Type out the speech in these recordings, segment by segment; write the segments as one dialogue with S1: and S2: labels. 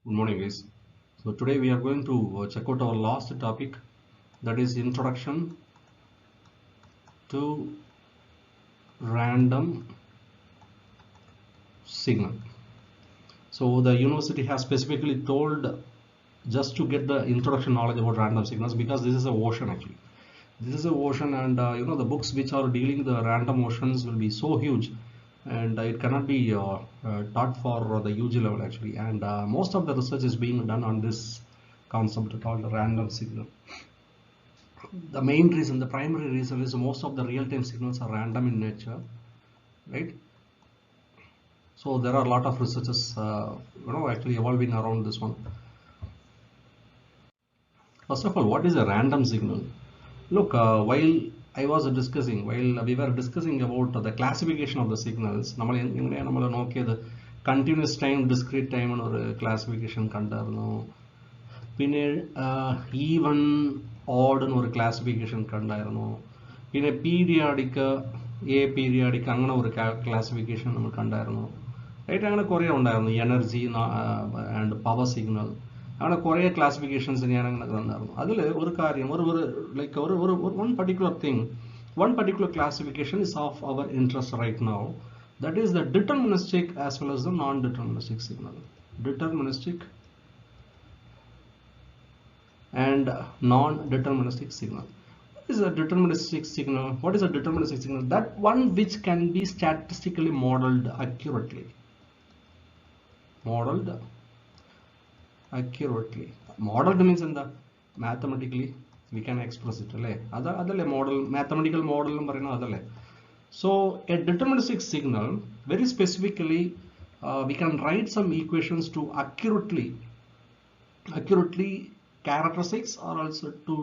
S1: Good morning, guys. So today we are going to check out our last topic, that is introduction to random signal. So the university has specifically told just to get the introduction knowledge about random signals, because this is a ocean actually. This is a ocean, and the books which are dealing the random oceans will be so huge, and it cannot be taught for the UG level actually. And most of the research is being done on this concept called random signal. The main reason, the primary reason, is most of the real-time signals are random in nature, right? So there are a lot of researches actually evolving around this one. First of all, what is a random signal? Look, while we were discussing about the classification of the signals, നമ്മൾ നോക്കിയത് continuous time, discrete time എന്നൊരു classification കണ്ടായിരുന്നു. പിന്നെ even odd എന്നൊരു classification കണ്ടായിരുന്നു. പിന്നെ പീരിയാഡിക്, പീരിയാഡിക്, അങ്ങനെ ഒരു ക്ലാസിഫിക്കേഷൻ നമ്മൾ കണ്ടായിരുന്നു, റൈറ്റ്? അങ്ങനെ കുറേ ഉണ്ടായിരുന്നു. എനർജി ആൻഡ് പവർ സിഗ്നൽ, അങ്ങനെ കുറേ ക്ലാസിഫിക്കേഷൻസ് ഞാൻ അങ്ങനെ തന്നായിരുന്നു. അതിൽ ഒരു കാര്യം, ഒരു one particular classification is of our interest right now. That is the deterministic as well as the non-deterministic signal. Deterministic and non-deterministic signal. What is a deterministic signal? What is a deterministic signal? That one which can be statistically modeled accurately. Modeled means in the mathematically we can express it, അതല്ലേ model, mathematical model എന്ന് പറയുന്നത് അതല്ലേ. So a deterministic signal, very specifically, we can write some equations to accurately characterize or also to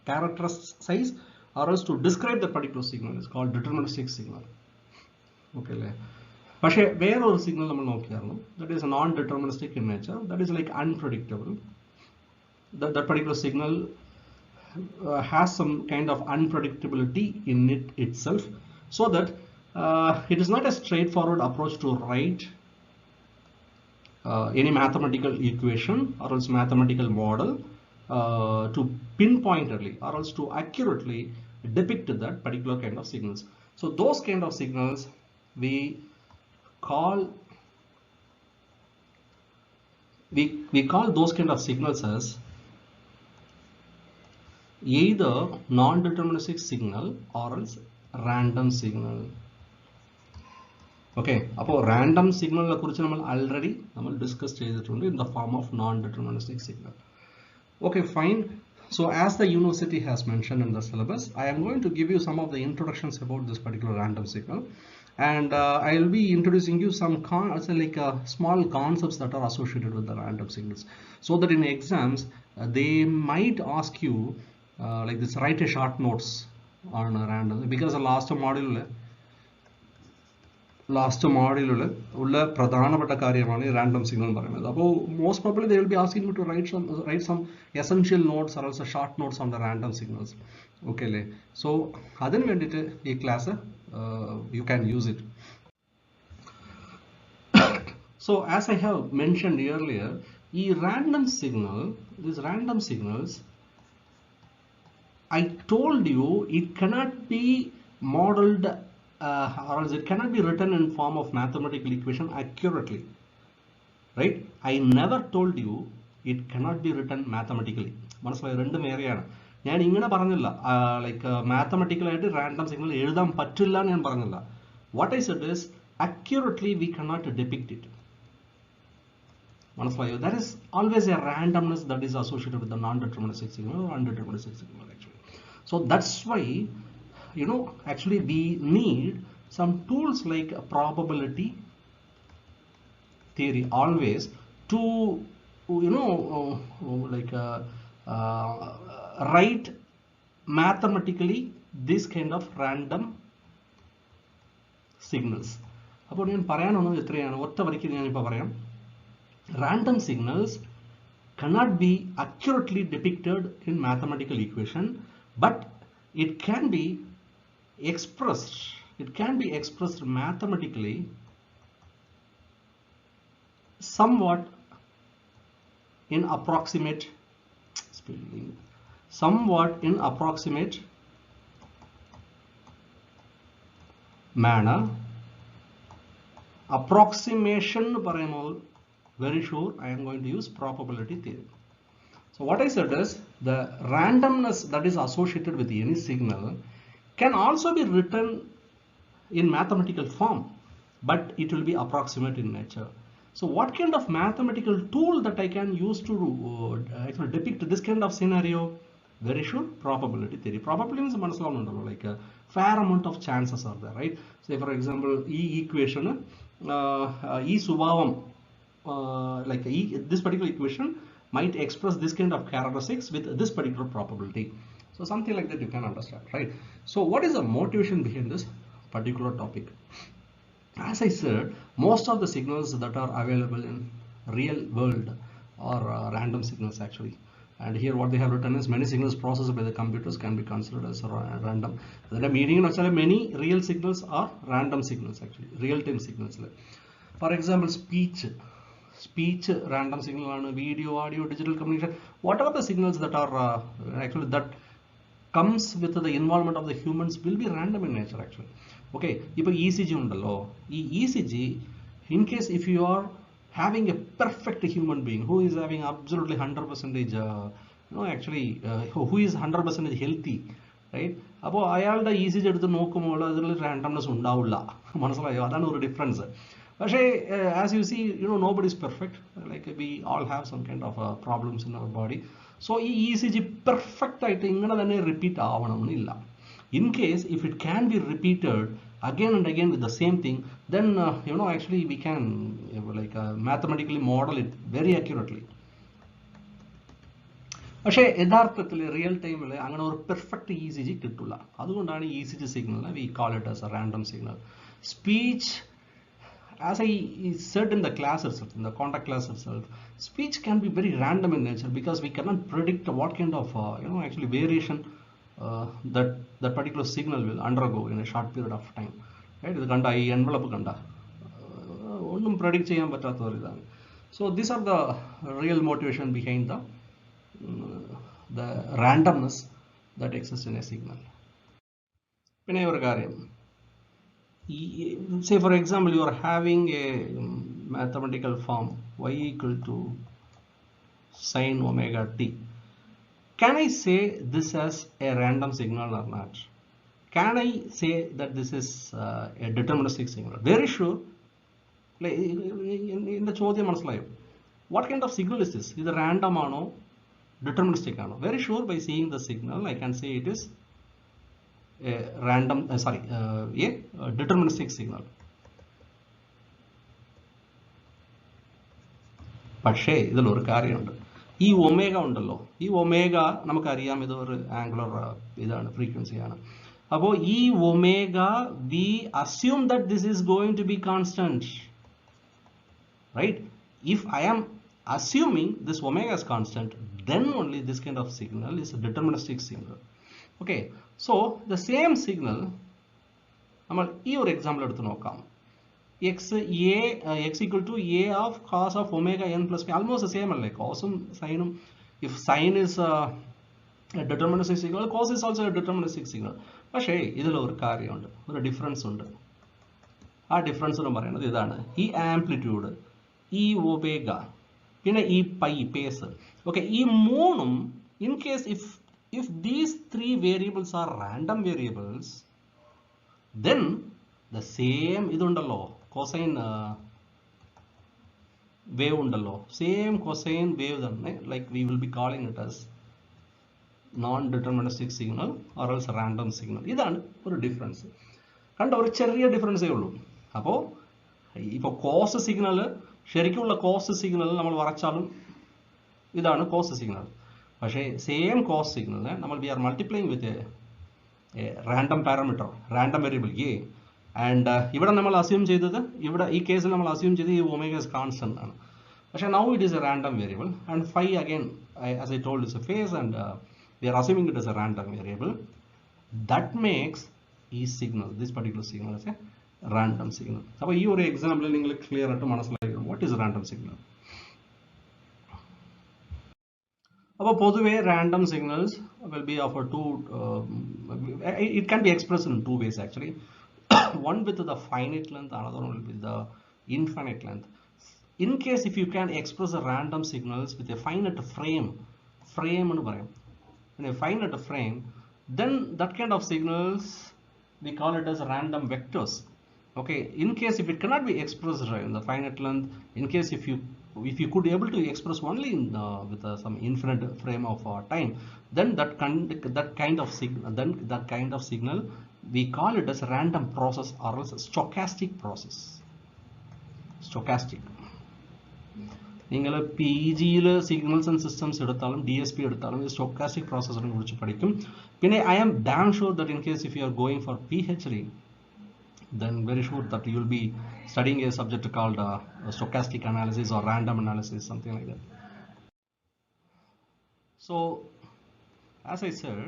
S1: characterize or else to describe the particular signal is called deterministic signal. Okay, പക്ഷേ വേറൊരു signal നമ്മൾ നോക്കിയായിരുന്നു, that is non-deterministic in nature, that is like unpredictable. That particular signal has some kind of unpredictability in it itself, so that it is not a straightforward approach to write any mathematical equation or else mathematical model to pinpointedly or else to accurately depict that particular kind of signals. So those kind of signals we call those kind of signals as either non-deterministic signal or else random signal. Okay, അപ്പോൾ random സിഗ്നലിനെ കുറിച്ച് നമ്മൾ already discuss ചെയ്തിട്ടുണ്ട് in the form of non-deterministic signal. Okay, fine. So as the university has mentioned in the syllabus, I am going to give you some of the introductions about this particular random signal, and I will be introducing you some small concepts that are associated with the random signals, so that in exams they might ask you like this, write a short notes on a random, because the last module ഉള്ള പ്രധാനപ്പെട്ട കാര്യമാണ് ഈ random signal എന്ന് പറയുന്നത്. അപ്പോൾ most probably they will be asking you to write some essential notes or also short notes on the random signals. Okay അല്ലേ? So അതിന് വേണ്ടിയിട്ട് ഈ class you can use it. So as I have mentioned earlier, these random signals, I told you it cannot be modeled or else it cannot be written in form of mathematical equation accurately, right? I never told you it cannot be written mathematically. മനസ്സിലായി? രണ്ടും വേറെയാണ്. ഞാൻ ഇങ്ങനെ പറഞ്ഞില്ല mathematical ആയിട്ട് random signal എഴുതാൻ പറ്റില്ല എന്ന് ഞാൻ പറഞ്ഞില്ല. What I said is accurately we cannot depict it. മനസ്സിലായോ? There is always a randomness that is associated with the non-deterministic signal or undeterministic signal actually. So that's why actually we need some tools like probability theory always to write mathematically this kind of random signals. അപ്പോൾ ഞാൻ പറയാനൊന്നും ഇത്രയാണ്, ഒറ്റ വരിക്ക് ഞാനിപ്പോൾ പറയാം. Random signals cannot be accurately depicted in mathematical equation, but it can be expressed mathematically somewhat in approximate somewhat in approximate manner. Approximation very sure I am going to use probability theory. So what I said is the randomness that is associated with any signal can also be written in mathematical form, but it will be approximate in nature. So what kind of mathematical tool that I can use to actually depict this kind of scenario? Very sure, probability theory. Probability means like a fair amount of chances are there, right? Say for example, E equation, E subhavam, like this particular equation might express this kind of characteristics with this particular probability. So something like that you can understand, right? So what is the motivation behind this particular topic? As I said, most of the signals that are available in real world are random signals actually. And here what they have written is many signals processed by the computers can be considered as random. The meaning actually many real signals are random signals actually, real-time signals. For example, speech random signal, video, audio, digital communication, whatever the signals that are actually that comes with the involvement of the humans will be random in nature actually. Okay, if ECG undallo, ECG, in case if you are having a perfect human being who is having absolutely 100% actually who is 100% healthy, right? അപ്പോൾ അയാളുടെ ECG എടുത്ത് നോക്കുമ്പോൾ അതിൽ randomness ഉണ്ടാവില്ല, മനസ്സിലായോ? അതാണ് ഒരു difference. പക്ഷേ as you see, nobody is perfect, like we all have some kind of problems in our body. So ഈ ECG perfect ആയിട്ട് ഇങ്ങനെ തന്നെ റിപ്പീറ്റ് ആവണമെന്നില്ല. In case if it can be repeated again and again with the same thing, then actually we can mathematically model it very accurately. പക്ഷേ യഥാർത്ഥത്തിൽ real ടൈമിൽ അങ്ങനെ ഒരു പെർഫെക്റ്റ് ECG കിട്ടില്ല. അതുകൊണ്ടാണ് ECG signal we call it as a random signal. Speech, as I said in the class itself, in the contact class itself, speech can be very random in nature because we cannot predict what kind of actually variation that particular signal will undergo in a short period of time, right? ഇത് കണ്ട ഈ envelope കണ്ട ഒന്നും predict ചെയ്യാൻ പറ്റാത്ത ഒരു ഇതാണ്. So these are the real motivation behind the randomness that exists in a signal. പിന്നെ ഒരു കാര്യം, say for example you are having a mathematical form y equal to sin omega t. Can I say this as a random signal or not? Can I say that this is a deterministic signal? Very sure. In the ചോദ്യം മനസ്സിലായോ? What kind of signal is this? Is it random or deterministic? Very sure, by seeing the signal I can say it is a random a deterministic signal. പക്ഷേ ഇതിലൊരു കാര്യമുണ്ട്. ഈ omega ഉണ്ടല്ലോ, ഈ omega നമുക്കറിയാം ഇതൊരു ആംഗുലർ ഇതാണ്, ഫ്രീക്വൻസിയാണ്. അപ്പോൾ ഈ omega we assume that this is going to be constant, right? If I am assuming this omega is constant, then only this kind of signal is a deterministic signal. Okay, so the same signal നമ്മൾ ഈ ഒരു example എടുത്ത് നോക്കാം. x equal to a of cos of omega n plus p, almost the same അല്ലേ? കോസും സൈനും. if sin is a deterministic signal, cos is also a deterministic signal. പക്ഷേ ഇതിലൊരു കാര്യമുണ്ട്, ഒരു ഡിഫറൻസ് ഉണ്ട്. ആ ഡിഫറൻസ് എന്ന് പറയുന്നത് ഇതാണ്, ഈ ആംപ്ലിറ്റ്യൂഡ്, ഈ ഒമേഗ, പിന്നെ ഈ പൈ പേസ്. ഓക്കെ, ഈ മൂന്നും in case if these three variables are random variables, then the same ഇതുണ്ടല്ലോ, cosine wave ഉണ്ടല്ലോ, same cosine wave തന്നെ, like we will be calling it as non-deterministic signal or else random signal. ഇതാണ് ഒരു difference. കണ്ട, ഒരു ചെറിയ ഡിഫറൻസേ ഉള്ളൂ. അപ്പോൾ ഇപ്പോൾ കോസ് സിഗ്നൽ, ശരിക്കുള്ള കോസ് സിഗ്നൽ നമ്മൾ വരച്ചാലും ഇതാണ് കോസ് സിഗ്നൽ. പക്ഷേ സെയിം കോസ് സിഗ്നലിനെ നമ്മൾ we are multiplying with a random parameter, random variable A. And ഇവിടെ നമ്മൾ അസ്യൂം ചെയ്തത്, ഇവിടെ ഈ കേസിൽ നമ്മൾ അസ്യൂം ചെയ്തത് ഈ ഒമേഗ ഇസ് കോൺസ്റ്റന്റ് ആണ്. പക്ഷേ now it is a random variable and phi again as I told is a phase and we are assuming it is a random variable. That makes ഈ signal, this particular signal is a random signal. അപ്പോൾ ഈ ഒരു example നിങ്ങൾ clear ആയിട്ട് മനസ്സിലാക്കണം what is random signal. About പൊതുവെ random signals will be of a two, it can be expressed in two ways actually. One with the finite length, another one will be the infinite length. In case if you can express the random signals with a finite frame എന്ന് പറയും, in a finite frame, then that kind of signals we call it as random vectors. Okay, in case if it cannot be expressed in the finite length, in case if you could able to express only in with some infinite frame of time, then that kind of signal we call it as random process or else stochastic process. Stochastic. നിങ്ങൾ PG-യിൽ signals and systems എടുത്താലും DSP എടുത്താലും ഈ stochastic പ്രോസസ്സിനെ കുറിച്ച് പഠിക്കും. പിന്നെ I am damn sure that in case if you are going for PhD, then very sure that you will be studying a subject called stochastic analysis or random analysis, something like that. So as I said,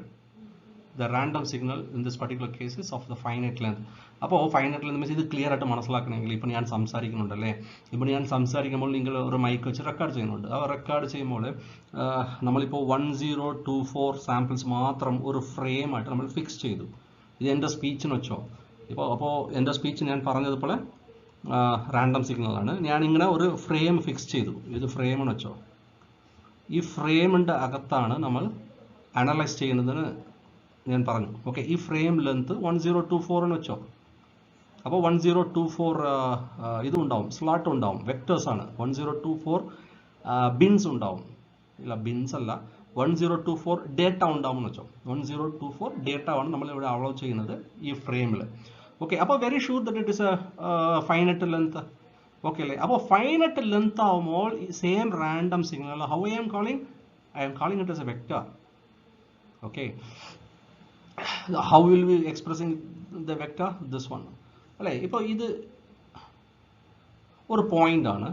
S1: the random signal in this particular case is of the finite length. അപ്പോൾ finite length means ഇത് clear ആയിട്ട് മനസ്സിലാക്കണമെങ്കിൽ ഇപ്പോൾ ഞാൻ സംസാരിക്കുന്നുണ്ടല്ലേ, ഇപ്പോൾ ഞാൻ സംസാരിക്കുമ്പോൾ നിങ്ങൾ ഒരു മൈക്ക് വെച്ച് റെക്കോർഡ് ചെയ്യുന്നുണ്ട്. ആ റെക്കോർഡ് ചെയ്യുമ്പോൾ നമ്മളിപ്പോൾ 1024 സാമ്പിൾസ് മാത്രം ഒരു ഫ്രെയിമായിട്ട് നമ്മൾ ഫിക്സ് ചെയ്തു. ഇത് എൻ്റെ സ്പീച്ചിന് വെച്ചോ. അപ്പോൾ എൻ്റെ സ്പീച്ച് ഞാൻ പറഞ്ഞതുപോലെ റാൻഡം സിഗ്നലാണ്. ഞാനിങ്ങനെ ഒരു ഫ്രെയിം ഫിക്സ് ചെയ്തു. ഇത് ഫ്രെയിമെന്ന് വെച്ചോ. ഈ ഫ്രെയിമിൻ്റെ അകത്താണ് നമ്മൾ അനലൈസ് ചെയ്യുന്നതിന് ഞാൻ പറഞ്ഞു. ഓക്കെ, ഈ ഫ്രെയിം ലെങ്ത് 1024 എന്ന് വെച്ചോ. അപ്പോൾ 1024 ഇത് ഉണ്ടാവും, സ്ലോട്ട് ഉണ്ടാവും, വെക്ടേഴ്സ് ആണ്. 1024 ബിൻസ് ഉണ്ടാവും. ഇല്ല, ബിൻസ് അല്ല, 1024 ഡേറ്റ ഉണ്ടാവും എന്ന് വെച്ചോ. 1024 ഡേറ്റ ആണ് നമ്മൾ ഇവിടെ അലോ ചെയ്യുന്നത് ഈ ഫ്രെയിമിൽ. ഓക്കെ, അപ്പോൾ very sure that it is a finite length. Okay അല്ലേ? അപ്പോൾ ഫൈനറ്റ് ലെങ്ത് ആവുമ്പോൾ same random signal how I am calling it as a vector. Okay, how will we expressing the vector? This one അല്ലേ? ഇപ്പോൾ ഇത് ഒരു point ആണ്.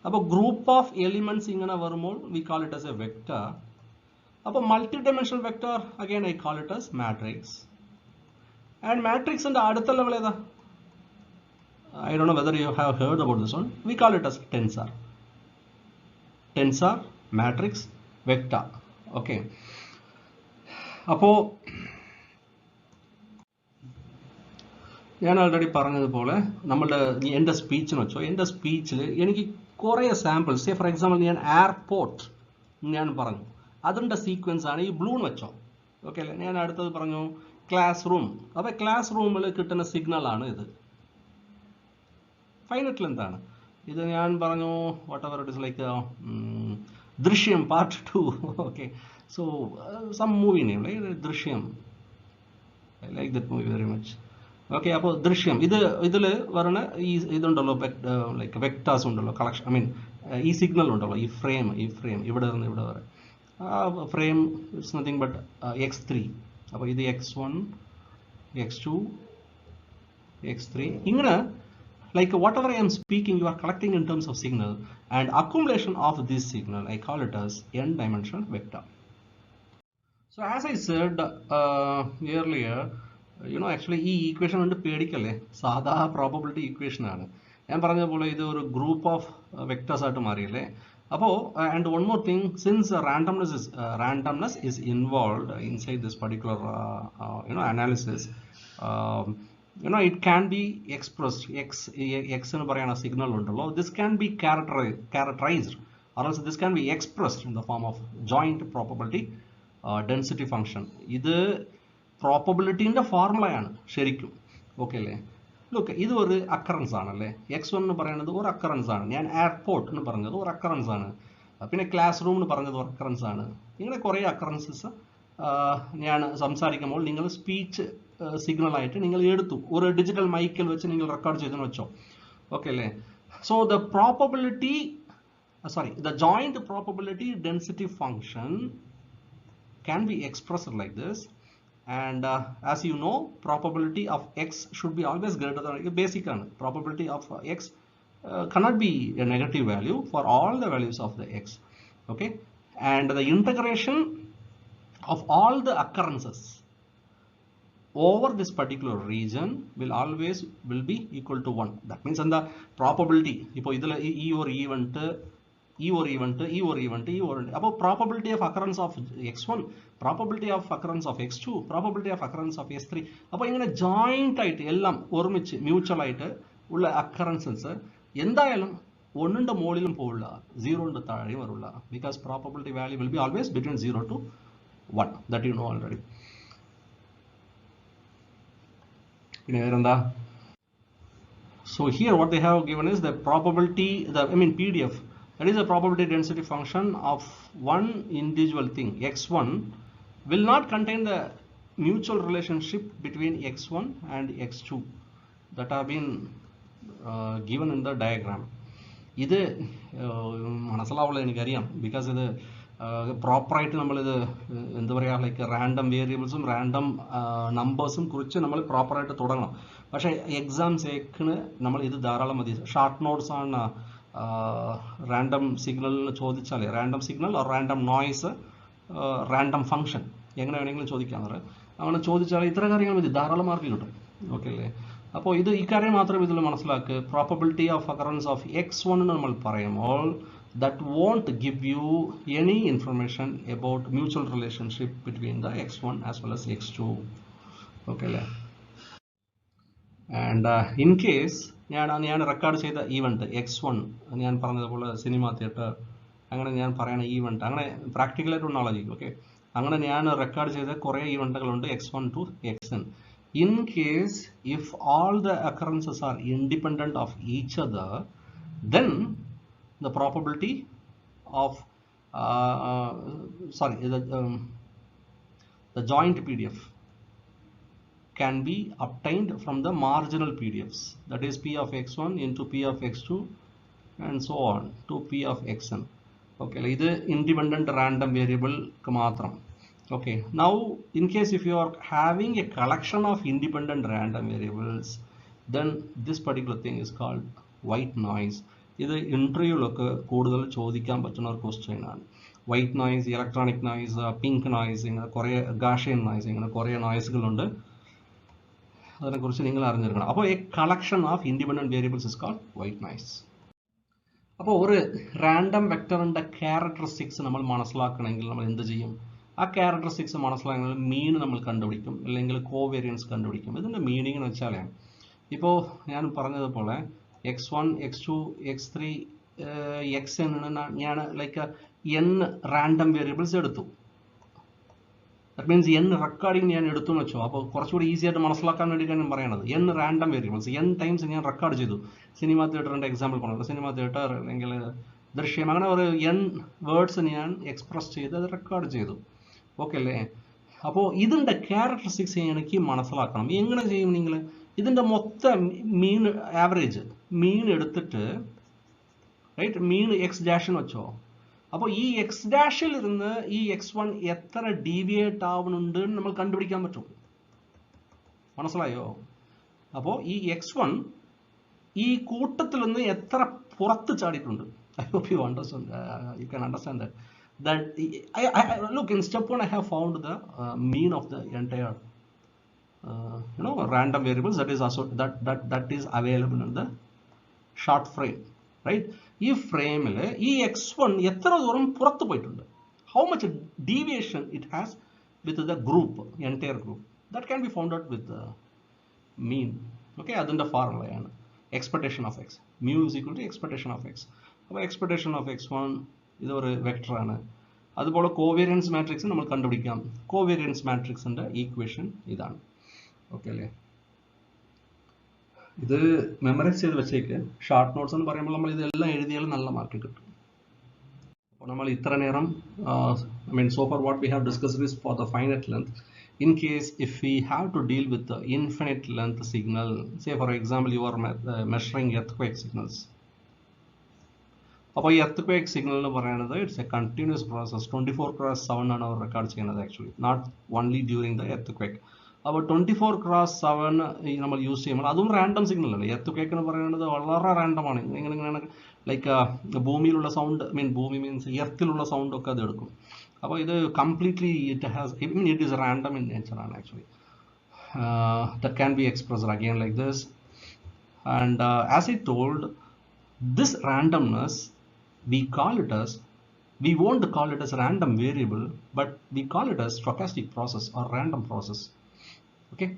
S1: അപ്പോൾ group of elements ഇങ്ങനെ വരുമ്പോൾ we call it as a vector. അപ്പോൾ multi dimensional vector again I call it as matrix. and മാട്രിക്സിന്റെ അടുത്ത ലെവൽ ഏതാ? I don't know whether you have heard about this one. We call it as tensor, matrix, vector. Okay, അപ്പോൾ ഞാൻ already പറഞ്ഞതുപോലെ നമ്മളുടെ എൻ്റെ സ്പീച്ചിന് വെച്ചോ, എൻ്റെ സ്പീച്ചിൽ എനിക്ക് കുറേ സാമ്പിൾസ്, ഫോർ എക്സാമ്പിൾ ഞാൻ എയർപോർട്ട് ഞാൻ പറഞ്ഞു, അതിൻ്റെ സീക്വൻസ് ആണ് ഈ ബ്ലൂന്ന് വെച്ചോ. ഓക്കെ അല്ലേ? ഞാൻ അടുത്തത് പറഞ്ഞു ക്ലാസ് റൂം. അപ്പോൾ ക്ലാസ് റൂമിൽ കിട്ടുന്ന സിഗ്നലാണ് ഇത്, ഫൈനറ്റ് ലെങ്ത് ആണ്. ഇത് ഞാൻ പറഞ്ഞു whatever it is like Drishyam part 2. Okay, so some movie name like Drishyam. I like that movie very much. Okay, അപ്പോൾ ദൃശ്യം ഇതിൽ വരണ ഈ ഇതുണ്ടല്ലോ, ലൈക്ക് വെക്ടേഴ്സ് ഉണ്ടല്ലോ, കളക്ഷൻ, ഐ മീൻ ഈ സിഗ്നൽ ഉണ്ടല്ലോ, ഈ ഫ്രെയിം ഇവിടെ നിന്ന് ഇവിടെ വരെ, ആ frame it's nothing but x3. അപ്പോൾ ഇത് x1, x2, x3 ഇങ്ങനെ, like whatever I am speaking you are collecting in terms of signal, and accumulation of this signal I call it as n-dimensional vector. So as I said earlier, actually ഈ equation കൊണ്ട് പേടിക്കല്ലേ, സാധാ probability equation ആണ്. ഞാൻ പറഞ്ഞതുപോലെ ഇത് ഒരു group of vectors ആയിട്ട് മാറിയല്ലേ. അപ്പോൾ and one more thing, since randomness is involved inside this particular analysis, it can be expressed, x എന്ന് പറയുന്ന സിഗ്നൽ ഉണ്ടല്ലോ, this can be characterized or else this can be expressed in the form of joint probability density function. ഇത് പ്രോബബിലിറ്റിന്റെ ഫോർമുലയാണ് ശരിക്കും. Okay അല്ലേ? Look, ഇത് ഒരു occurrence ആണല്ലേ. x1 എന്ന് പറയുന്നത് ഒരു അക്കറൻസ് ആണ്. ഞാൻ എയർപോർട്ട് എന്ന് പറഞ്ഞത് ഒരു അക്കറൻസ് ആണ്. പിന്നെ ക്ലാസ് റൂം എന്ന് പറഞ്ഞത് ഒരു അക്കറൻസ് ആണ്. ഇങ്ങനെ കുറേ അക്കറൻസസ് ഞാൻ സംസാരിക്കുമ്പോൾ നിങ്ങൾ സ്പീച്ച് സിഗ്നൽ ആയിട്ട് നിങ്ങൾ എടുത്തു, ഒരു ഡിജിറ്റൽ മൈക്കിൽ വെച്ച് നിങ്ങൾ റെക്കോർഡ് ചെയ്തെന്ന് വെച്ചോ. ഓക്കെ അല്ലേ? So the joint probability density function can be expressed like this, and as you know, probability of x should be always greater than basic probability of x cannot be a negative value for all the values of the x. Okay, and the integration of all the occurrences over this particular region will be equal to 1. That means and the probability, ipo idla ee or event ഈ ഒരു event ഈ ഒരു event ഈ ഒരു അപ്പോൾ probability of occurrence of x1, probability of occurrence of x2, probability of occurrence of x3. അപ്പോൾ ഇങ്ങനെ joint ആയിട്ട് എല്ലാം ഒരുമിച്ച് മ്യൂച്വൽ ആയിട്ട് ഉള്ള അക്കറൻസസ് എന്തായാലും ഒന്നിന്റെ മുകളിലും പോവില്ല, സീറോന്റെ താഴെയും വരില്ല. Because probability value will be always between 0 to 1. That you know already. പിന്നെ വേറെന്താ? So here what they have given is the probability, PDF, that is a probability density function of one individual thing. X1 will not contain the mutual relationship between X1 and X2 that have been given in the diagram. ഇത് മനസ്സിലാവുള്ള എനിക്കറിയാം, because ഇത് പ്രോപ്പറായിട്ട് നമ്മളിത് എന്താ പറയുക, like random വേരിയബിൾസും random നമ്പേഴ്സും കുറിച്ച് നമ്മൾ പ്രോപ്പറായിട്ട് തുടങ്ങണം. പക്ഷേ എക്സാംസേക്കിന് നമ്മൾ ഇത് ധാരാളം മതി. ഷോർട്ട് നോട്ട്സ് ആണ് റാൻഡം സിഗ്നലിന് ചോദിച്ചാൽ, random signal or random noise, random function എങ്ങനെ വേണമെങ്കിലും ചോദിക്കാമെന്ന് അങ്ങനെ ചോദിച്ചാൽ ഇത്ര കാര്യങ്ങൾ മതി, ധാരാളം മാർക്ക് കിട്ടും. ഓക്കെ അല്ലേ? അപ്പോൾ ഇത് ഇക്കാര്യം മാത്രം ഇതിൽ മനസ്സിലാക്കുക. Probability of occurrence of x1 നമ്മൾ പറയുമ്പോൾ that won't give you any information about mutual relationship between the x1 as well as x2. Okay അല്ലേ? ആൻഡ് ഇൻ കേസ് ഞാൻ റെക്കോർഡ് ചെയ്ത ഈവൻറ്റ് x1, ഞാൻ പറഞ്ഞതുപോലെ സിനിമ തിയേറ്റർ, അങ്ങനെ ഞാൻ പറയുന്ന ഈവൻറ്റ്, അങ്ങനെ പ്രാക്ടിക്കലായിട്ട് നോളജ്. ഓക്കെ, അങ്ങനെ ഞാൻ റെക്കോർഡ് ചെയ്ത കുറേ ഈവൻറ്റുകളുണ്ട് x1 to xn. In case if all the occurrences are independent of each other, then the probability of the joint PDF can be obtained from the marginal PDFs, that is P of x1 into P of x2 and so on to P of xn. Okay, ഇത് independent random variable ക്ക് മാത്രം. Okay, now in case if you are having a collection of independent random variables, then this particular thing is called white noise. ഇത് ഇന്റർവ്യൂലൊക്കെ കൂടുതൽ ചോദിക്കാൻ പറ്റുന്ന ഒരു question ആണ്. White noise, electronic noise, pink noise, ഇങ്ങനെ കുറേ ഗാഷിയൻ നോയ്സ്, ഇങ്ങനെ കുറേ നോയ്സുകളുണ്ട്. അതിനെക്കുറിച്ച് നിങ്ങൾ അറിഞ്ഞിരിക്കണം. അപ്പോൾ a collection of independent variables is called white noise. അപ്പോൾ ഒരു റാൻഡം വെക്ടറിന്റെ ക്യാരക്ടറിസ്റ്റിക്സ് നമ്മൾ മനസ്സിലാക്കണമെങ്കിൽ നമ്മൾ എന്ത് ചെയ്യും? ആ ക്യാരക്ടറിസ്റ്റിക്സ് മനസ്സിലാക്കണമെങ്കിൽ മീൻ നമ്മൾ കണ്ടുപിടിക്കും, അല്ലെങ്കിൽ കോവേരിയൻസ് കണ്ടുപിടിക്കും. ഇതിൻ്റെ മീനിങ് എന്ന് വെച്ചാൽ, ഇപ്പോൾ ഞാൻ പറഞ്ഞതുപോലെ x1, x2, x3, xn ഞാൻ ലൈക്ക് n റാൻഡം വേരിയബിൾസ് എടുത്തു. ദാറ്റ് മീൻസ് n റെക്കോർഡിങ് ഞാൻ എടുത്തു എന്ന് വെച്ചോ. അപ്പോൾ കുറച്ചുകൂടി ഈസി ആയിട്ട് മനസ്സിലാക്കാൻ വേണ്ടിയിട്ടാണ് ഞാൻ പറയണത്. n random variables n times ഞാൻ റെക്കോർഡ് ചെയ്തു. സിനിമ തിയേറ്ററിൻ്റെ എക്സാമ്പിൾ പറഞ്ഞത്, സിനിമ തിയേറ്റർ അല്ലെങ്കിൽ ദൃശ്യം, അങ്ങനെ ഒരു n വേർഡ്സ് ഞാൻ എക്സ്പ്രസ് ചെയ്ത് അത് റെക്കോർഡ് ചെയ്തു. ഓക്കെ അല്ലേ? അപ്പോൾ ഇതിൻ്റെ ക്യാരക്ടറിസ്റ്റിക്സ് എനിക്ക് മനസ്സിലാക്കണം. എങ്ങനെ ചെയ്യും നിങ്ങൾ? ഇതിൻ്റെ മൊത്തം മീൻ ആവറേജ് മീൻ എടുത്തിട്ട്, റൈറ്റ്, മീൻ എക്സ് ഡാഷ് വെച്ചോ. അപ്പോൾ ഈ എക്സ് ഡാഷിൽ ഇരുന്ന് ഈ x1 എത്ര ഡീവിയേറ്റ് ആവുന്നുണ്ട് നമ്മൾ കണ്ടുപിടിക്കാൻ പറ്റും. മനസ്സിലായോ? അപ്പോൾ ഈ x1 ഈ കൂട്ടത്തിൽ നിന്ന് എത്ര പുറത്ത് ചാടിയിട്ടുണ്ട്. I hope you understand. You can understand that. That look, in step 1 I have found the mean of the entire random variables that is also that is available in the short frame, right? ഈ ഫ്രെയിമിൽ ഈ x1 എത്ര ദൂരം പുറത്ത് പോയിട്ടുണ്ട്, how much deviation it has with the group, entire group, that can be found out with the mean. Okay, അതിൻ്റെ ഫോർമുലയാണ് expectation of x, mu is equal to expectation of x. അപ്പോൾ എക്സ്പെക്ടേഷൻ ഓഫ് x1 ഇതൊരു വെക്ടറാണ്. അതുപോലെ covariance matrix നമ്മൾ കണ്ടുപിടിക്കാം. Covariance മാട്രിക്സിൻ്റെ equation ഇതാണ്. ഓക്കെ അല്ലേ? ഇത് മെമ്മറൈസ് ചെയ്ത് വെച്ചേക്ക്. ഷോർട്ട് നോട്ട്സ് എന്ന് പറയുമ്പോൾ നമ്മൾ ഇതെല്ലാം എഴുതിയാൽ നല്ല മാർക്ക് കിട്ടും. അപ്പോൾ നമ്മൾ ഇത്ര നേരം so far what we have discussed is for the finite length. In case if we have to deal with the infinite length signal, say for example you are measuring earthquake signals. അപ്പോൾ ഈ earthquake signal എന്ന് പറയുന്നത് it's A continuous process. 24/7 ആണ് അവർ record ചെയ്യുന്നത് actually, not only during the earthquake. അപ്പോൾ 24/7 നമ്മൾ use ചെയ്യുമ്പോൾ അതും റാൻഡം സിഗ്നൽ ആണ്. earthquake എന്ന് പറയുന്നത് വളരെ റാൻഡമാണ്. ഇങ്ങനെയാണ് ലൈക്ക് ഭൂമിയിലുള്ള സൗണ്ട്, ഭൂമി മീൻസ് എർത്തിലുള്ള സൗണ്ട് ഒക്കെ അത് എടുക്കും. അപ്പോൾ ഇത് completely it is random in nature ആണ് actually. That can be expressed again like this. And as I told, this randomness we call it as, we won't call it as random variable, but we call it as stochastic process or random process. Okay.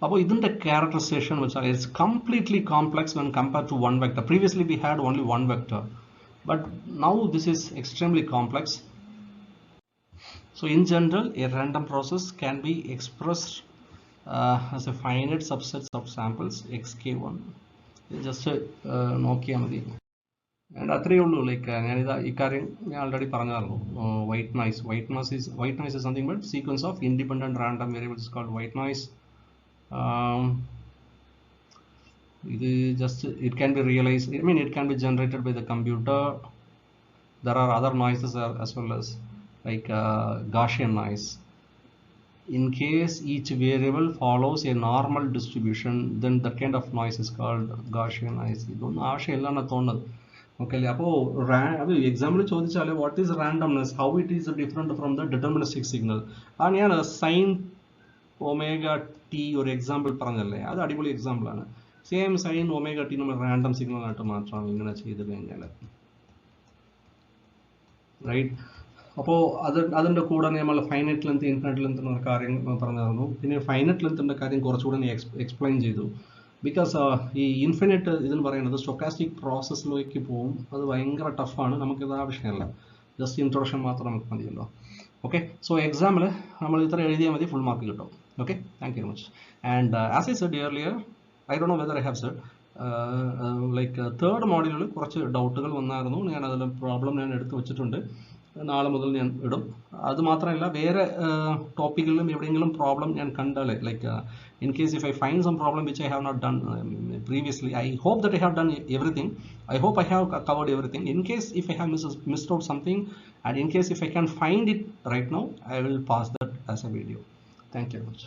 S1: Now, this characterization is completely complex when compared to one vector. Previously, we had only one vector, but now this is extremely complex. So, in general, a random process can be expressed as a finite subset of samples xk1. Just നോക്കിയാൽ മതി. And അത്രയേ ഉള്ളൂ. Like ഞാനിതാ ഈ കാര്യം ഞാൻ already പറഞ്ഞായിരുന്നു. White noise. White noise is something but sequence of independent random variables is called white noise. It can be realized, I mean, it can be generated by the computer. There are other noises as well as like Gaussian noise. In case each variable follows a normal distribution, then that kind of noise is called Gaussian noise. Okay, example ചോദിച്ചാൽ what is randomness, how it is different from the deterministic signal. And ഞാൻ sin omega t ഒരു example പറഞ്ഞല്ലേ, അത് അടിപൊളി example ആണ്. Same sine omega T നമ്മൾ random signal ആയിട്ട് മാത്രം ഇങ്ങനെ ചെയ്ത് കഴിഞ്ഞാൽ, റൈറ്റ്. അപ്പോൾ അതിൻ്റെ കൂടെ നമ്മൾ ഫൈനൈറ്റ് ലെങ്ത് ഇൻഫിനിറ്റ് ലെങ്ത് എന്ന കാര്യം പറഞ്ഞിരുന്നു. പിന്നെ ഫൈനൈറ്റ് ലെങ്ത്തിൻ്റെ കാര്യം കുറച്ചുകൂടെ എക്സ്പ്ലെയിൻ ചെയ്തു. ബിക്കോസ് ഈ ഇൻഫിനിറ്റ് ഇതെന്ന് പറയുന്നത് സ്റ്റൊക്കാസ്റ്റിക് പ്രോസസ്സിലേക്ക് പോകും. അത് ഭയങ്കര ടഫാണ്. നമുക്കിത് ആവശ്യമല്ല, ജസ്റ്റ് ഇൻട്രൊഡക്ഷൻ മാത്രം നമുക്ക് മതിയല്ലോ. ഓക്കെ, സോ എക്സാമിൽ നമ്മൾ ഇത്ര എഴുതിയാൽ മതി, ഫുൾ മാർക്ക് കിട്ടും. Okay, thank you very much. And as I said earlier, I don't know whether I have said, like third module കുറച്ച് ഡൗട്ടുകൾ വന്നായിരുന്നു. ഞാൻ അതിൽ പ്രോബ്ലം ഞാൻ എടുത്തു വെച്ചിട്ടുണ്ട്, നാളെ മുതൽ ഞാൻ ഇടും. അത് മാത്രമല്ല, വേറെ ടോപ്പിക്കിലും എവിടെയെങ്കിലും പ്രോബ്ലം ഞാൻ കണ്ടാൽ, like in case if I find some problem which I have not done previously, I hope that I have done everything. I hope I have covered everything. In case if I have missed out something, and in case if I can find it right now, I will pass that as a video. Thank you very much.